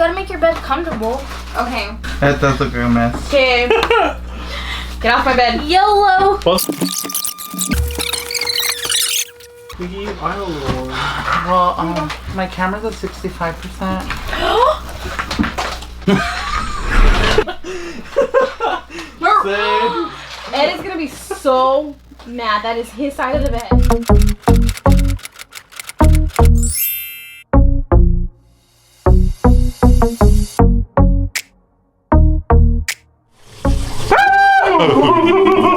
Gotta make your bed comfortable. Okay. That does look like a mess. Okay. Get off my bed. YOLO. Well, my camera's at 65%. Ed is gonna be so mad. That is his side of the bed.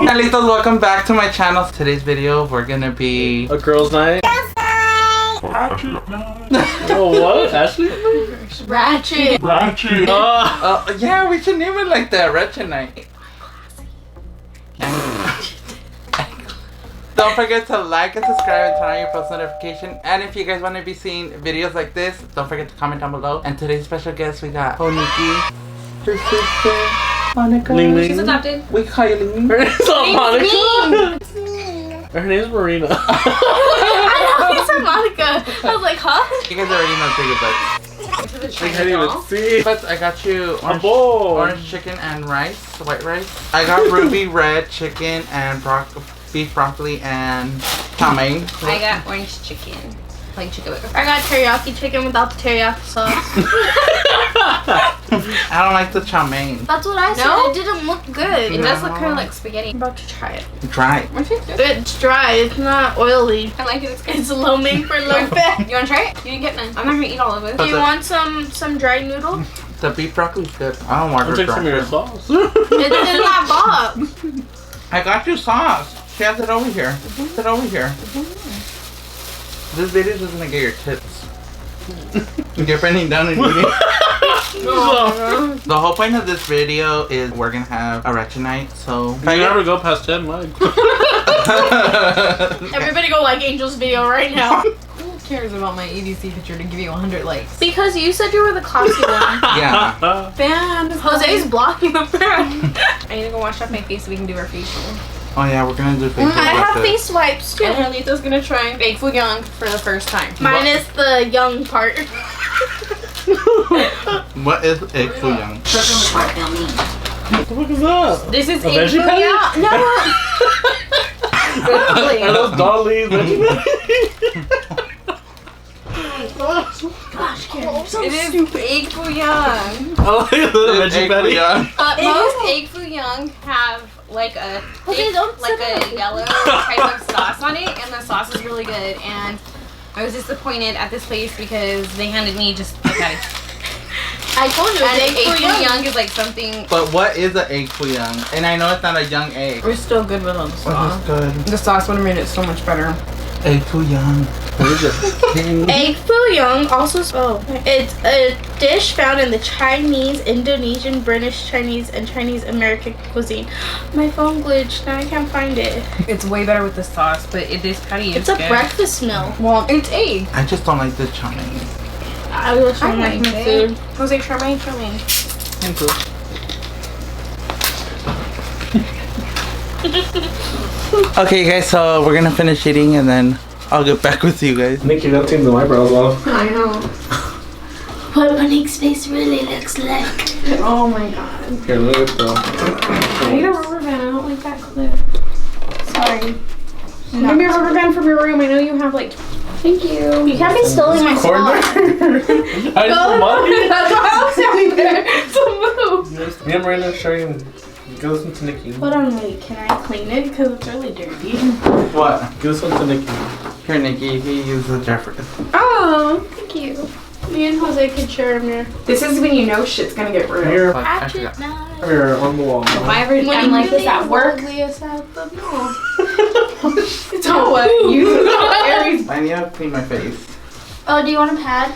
Hellitos, welcome back to my channel. Today's video, we're gonna be a girls' night. Oh, what? Ashley? Ratchet. Ratchet. Yeah, we should name it like that. Ratchet night. Don't forget to like and subscribe and turn on your post notification. And if you guys want to be seeing videos like this, don't forget to comment down below. And today's special guest, we got Nikki, her sister, Monica. Ling Ling. She's adopted. We call you Ling. Her name's not Monica. Her name's Marina. I know, he said Monica. I was like, huh? You guys already know bigger butts. I can't even see. But I got you bowl. orange chicken and rice, white rice. I got ruby red chicken and beef broccoli and ◕mein. I got orange chicken. Plain chicken. I got teriyaki chicken without the teriyaki sauce. I don't like the ◕mein. That's what I said. No? It didn't look good. It does look kind of like spaghetti. I'm about to try it. Dry. It's dry. It's not oily. I like it. It's low made for low fat. You want to try it? You didn't get none. I'm not gonna eat all of it. Do you want some dried noodle? The beef broccoli's good. I don't want I'll to take some of your sauce. It's in that box. I got you sauce. She has it over here. Put it over here. This video is just gonna get your tits. You're bending down and eating. The whole point of this video is we're gonna have a Ratchet night, so You never go past 10 likes. Everybody go like Angel's video right now. Who cares about my EDC picture to give you 100 likes? Because you said you were the classy one. yeah. Fan. Jose's blocking the fan. I need to go wash off my face so we can do our facial. Oh yeah, we're gonna do facial. I have face wipes too. And Carlito's gonna try Big Fu Young for the first time. Minus the young part. What is ◕ What the fuck is that? This is A Big veggie Fu patty? Young. No. Are those Dolly's veggie Gosh, Karen, you're so It is stupid. Big Fu Young. I like the veggie patty. Most Big Fu Young have like a Okay, don't like sit a down. yellow type of sauce on it, and the sauce is really good. And I was disappointed at this place because they handed me just a patty. I told you, And it's Big egg Fu Young is like something. But what is an ◕ And I know it's not a young egg. We're still good with the Oh, sauce. that's good. The sauce would have made it so much better. ◕ What is it? Egg foo young also it's a dish found in the Chinese, Indonesian, British Chinese, and Chinese American cuisine. My phone glitched, now I can't find it. It's way better with the sauce, but this patty is It's a good. breakfast meal. Well, it's egg. I just don't like the ◕mein. I wish I I liked like my it. food. Jose, try my ◕mein. Thank you. Okay guys, so we're gonna finish eating and then I'll get back with you guys. Nick, you're not taking the eyebrows off. I know. What Monique's face really looks like. Oh my god. Here, look at the. I need a rubber band. I don't like that clip. Sorry. Give me a rubber band from your room. I know you have like. Thank you. You can't be stealing my Corner. spot. I just money. That's why I'm standing there. So move. Me and Marina are showing. Give this one to Nikki. Hold on, wait. Can I clean it? Because it's really dirty. What? Give this one to Nikki. Here Nikki, you can use the Jeffrey. Oh, thank you. Me and Jose could share a mirror. This is when you know shit's gonna get real. Here, Ratchet night. here on the wall. If I ever When am you like this really at work, ugliest at the mall. don't what you Aries. I need to clean my face. Oh, do you want a pad?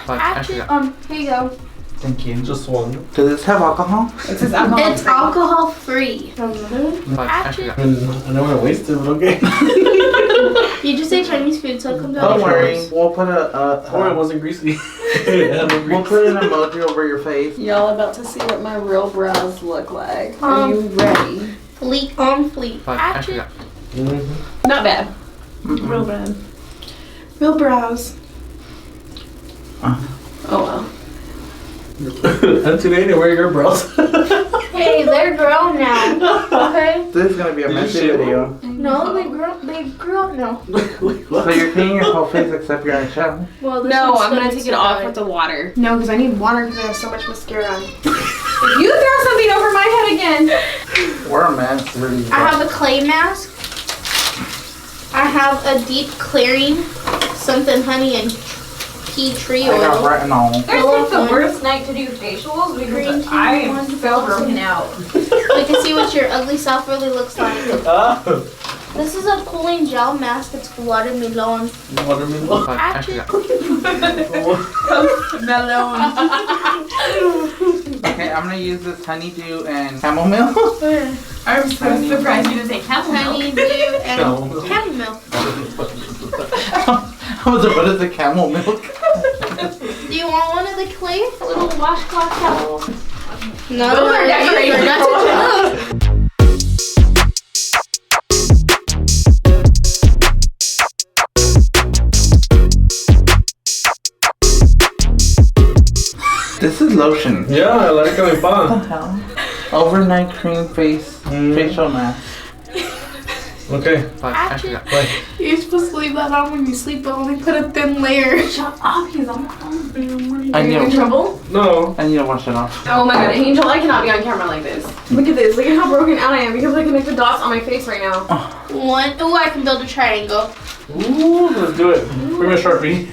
But I Ratchet, forgot. here you go. Thank you. Just one. Does this have alcohol? It says alcohol. It's alcohol free. But I Ratchet. forgot. I don't want to waste it, but okay. You just say Chinese food, so it comes out. Don't worry, we'll put a Oh, it wasn't greasy. It had no we'll grease. put an emoji over your face. Y'all about to see what my real brows look like. Are Um, you ready? Fleet on fleet. But I Ratchet. forgot. Not bad. Real bad. Real brows. Oh well. And today they wear your brows. Hey, they're grown now. Okay? This is gonna be a messy video. No, they grew up now. So you're cleaning your whole face except your eyeshadow? Well, this No, one's I'm gonna still take it off with the water. No, because I need water because I have so much mascara on. If you throw something over my head again. We're a mess, really. I have a clay mask. I have a deep clearing, something honey and tea tree I got oil. retinol. There's like the worst night to do facials because I am so broken out. We can see what your ugly self really looks like. Ah, This is a cooling gel mask. It's watermelon. watermelon. Actually, Melon. Okay, I'm gonna use this honeydew and chamomile. I'm so surprised you didn't say camel milk. honeydew and Chamomile. chamomile. I was like, what is the camel milk? Do you want one of the clay? A little washcloth towel. No, Those are decorated. that's what This is lotion. Yeah, I like it. What the hell? Overnight cream face facial mask. Okay. Actually, Bye. you're supposed to leave that on when you sleep, but only put a thin layer. Shut up, he's on my phone. I Are you in know. trouble? No. I need to wash it off. Oh my god, Angel, I cannot be on camera like this. Look at this. Look at how broken out I am because I connect the dots on my face right now. One. Oh, I can build a triangle. Ooh, let's do it. Bring a Sharpie.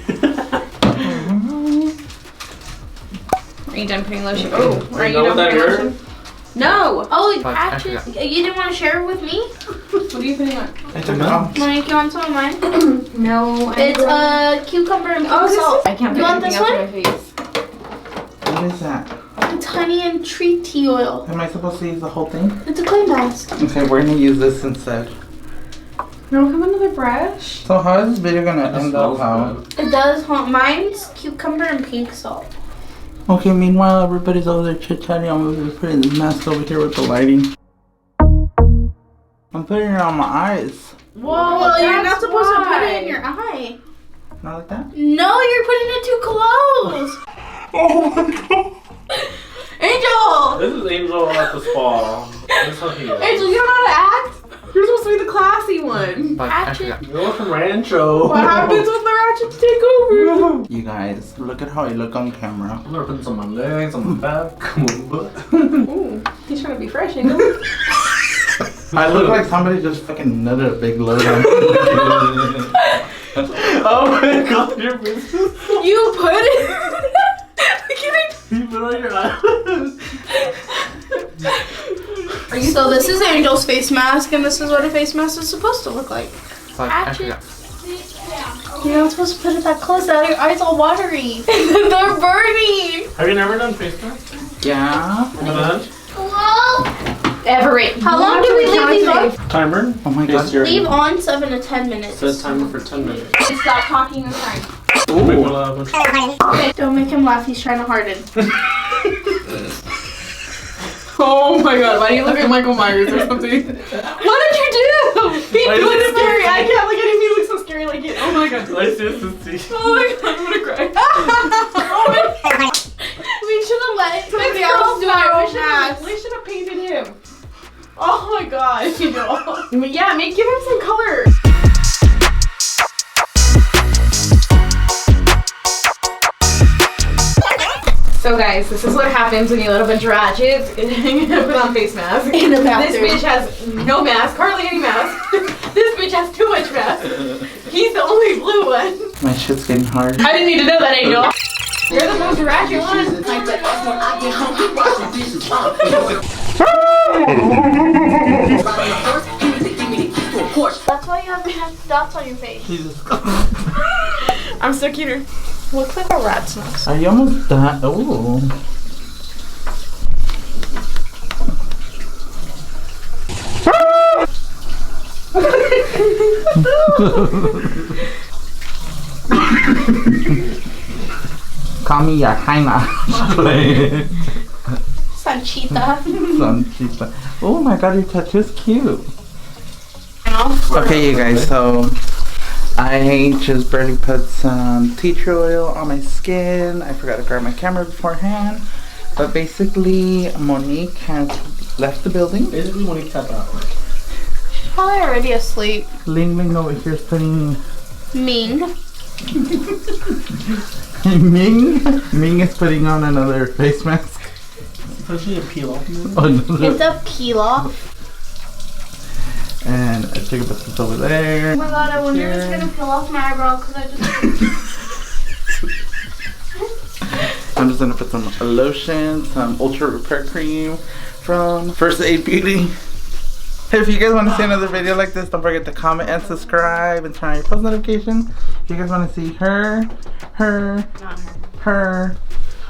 Are you done putting lotion? Oh, are you know done what that putting hurt? lotion? No. Oh, Fuck, actually, I you didn't want to share it with me? What are you putting on? I took it off. Mike, you want some of mine? No. It's cucumber and pink salt. I can't You put want anything this else on my face. What is that? It's honey and tree tea oil. Am I supposed to use the whole thing? It's a clay mask. Okay, we're gonna use this instead. No, have another brush. So how is this video gonna That end up? smells How? good. It does haunt. Mine's cucumber and pink salt. Okay, meanwhile everybody's over there chit-chatting. I'm gonna be putting this mask over here with the lighting. I'm putting it on my eyes. Whoa, Well, you're not that's supposed to put it why. in your eye. Not like that? No, you're putting it too close. Oh my god. Angel! This is Angel at the spa. This is how he is. Angel, you don't know how to act? You're supposed to be the classy one. Actually, You're from Rancho. What happens when the Ratchet take over? You guys, look at how I look on camera. I'm gonna put some on my legs, on my back, on my butt. Ooh, he's trying to be fresh, Angel. I look like somebody just fucking nutted a big load on me. Oh my god, your business. You put it? Look at it. You put it on your eyes. so this is Angel's face mask, and this is what a face mask is supposed to look like. Actually, you're not supposed to put it that close. Now your eyes all watery. They're burning. Have you never done face mask? Yeah. Everett. How long do we leave these on? Timer? Oh my god. Leave on 7 to 10 minutes. Set timer for 10 minutes. Stop talking this time. Make me laugh. Don't make him laugh. He's trying to harden. Oh my god, why do you look like Michael Myers or something? What did you do? He I looks didn't scary. see. I can't look at him. He looks so scary like it. Oh my god. I see. Oh my god, I'm gonna cry. We should have let somebody It's else do our own We mask. should have painted him. Oh my god. You know. Yeah, give him some color. So guys, this is what happens when you let a bunch of ratchets put on face masks. In a This bathroom. bitch has no mask, hardly any mask. This bitch has too much mask. He's the only blue one. My shit's getting hard. I didn't need to know that, Angel. You're the most ratchet one. That's why you have dots on your face. Jesus. I'm so cuter. Looks like a rat's nose. Are you almost done? Ooh. Call me ᗕᗵᗪ. Sanchita. Sanchita. Oh my god, your tattoo's cute. Okay, you guys, so I just barely put some tea tree oil on my skin. I forgot to grab my camera beforehand. But basically, Monique has left the building. Basically, Monique tapped out. Probably already asleep. Ling Ling over here is putting... Ming. Ming is putting on another face mask. It's actually a peel off. It's a peel off. And I took a bit over there. Oh my god, I wonder if it's gonna peel off my eyebrow because I just... I'm just gonna put some lotion, some ultra repair cream from First Aid Beauty. Hey, if you guys want to see another video like this, don't forget to comment and subscribe and turn on your post notifications. If you guys want to see her,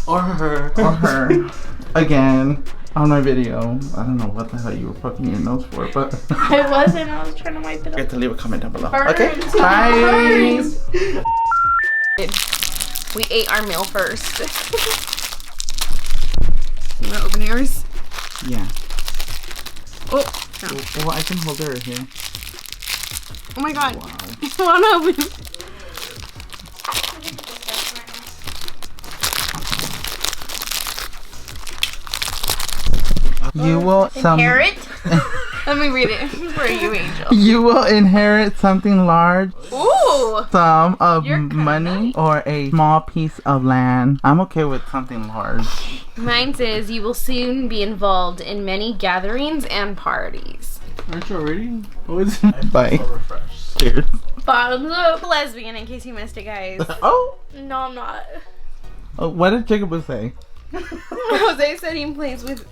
Or her. again on my video. I don't know what the hell you were poking your nose for, but I wasn't. I was trying to wipe it you off. have to leave a comment down below. Burns. Okay, bye. We ate our meal first. You want to open yours? Yeah. Oh, no. Well, I can hold her right here. Oh my god. Wow. I want to open. You will Inherit? Let me read it for you, Angel. You will inherit something large, Ooh. sum of You're kinda money, or a small piece of land. I'm okay with something large. Mine says you will soon be involved in many gatherings and parties. Aren't you already? Oh, it's Bye. so refreshed. Cheers. Bottoms up. Lesbian, in case you missed it, guys. Oh, No, I'm not. what did Jacob say? Jose said he plays with,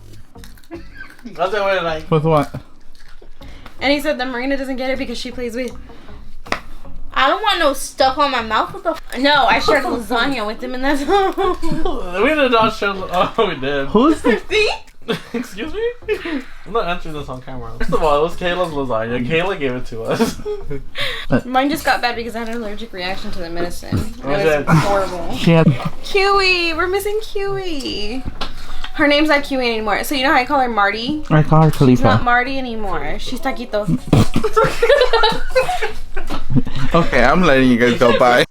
That's the way like. With what? and he said that Marina doesn't get it because she plays with. I don't want no stuff on my mouth. What the No, I shared lasagna with him, and that's all. We did not show. Oh, we did. Who's the... See? Excuse me? I'm not answering this on camera. First of all, it was Kayla's lasagna. Kayla gave it to us. Mine just got bad because I had an allergic reaction to the medicine. It Okay. was horrible. She had... Kiwi! We're missing Kiwi. Her name's not Kiwi anymore. So you know how I call her Marty? I call her She's not Khalifa. Marty anymore. She's Taquito. Okay, I'm letting you guys go. Bye.